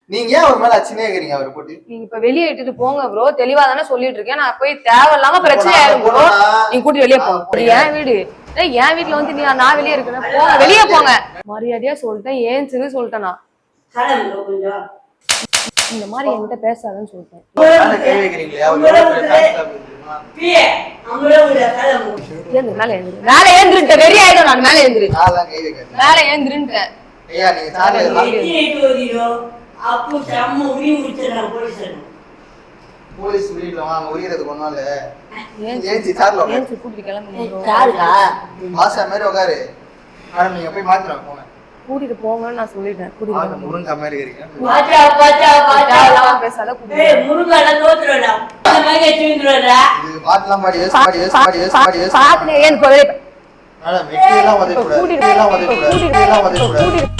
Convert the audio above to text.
நீங்க ஏன் அவர் மேல அச்சினே இருக்கீங்க அவரை போட்டு? நீங்க இப்ப வெளியே இட்டுட்டு போங்க ப்ரோ. தெளிவா தானே சொல்லிட்டு இருக்கேன். நான் போய் தேவையில்லாம பிரச்சனை ஆயிரும் ப்ரோ. நீங்க கூட்டி வெளியே போங்க. என் வீடு என் வீட்டுல வந்து நான் வெளியே இருக்கிறேன். போங்க வெளியே போங்க. மரியாதையா சொல்லிட்டேன். ஏன் சிறு சொல்லிட்டேன். இந்த மாதிரி என்கிட்ட பேசாதன்னு சொல்லிட்டேன். மேல ஏந்திருட்டேன். வெறி ஆயிடும். நான் மேல ஏந்திரு மேல ஏந்திருட்டேன். போலீஸ் வீட்ல வாங்க உரியறதுக்கு ஒன்னால கூட்டிட்டு கிளம்புங்க. மாசா மாதிரி உட்காரு. மேடம் நீங்க போய் மாத்திரம் போங்க. கூட்டிட்டு போங்கன்னு நான் சொல்லிட்டேன். கூட்டிட்டு முருங்கா மாதிரி இருக்கீங்க. பேசாத பாட்டுலாம் பாடி பாட்டுல ஏன் மேடம் வெட்டியெல்லாம் உதவி கூடாது.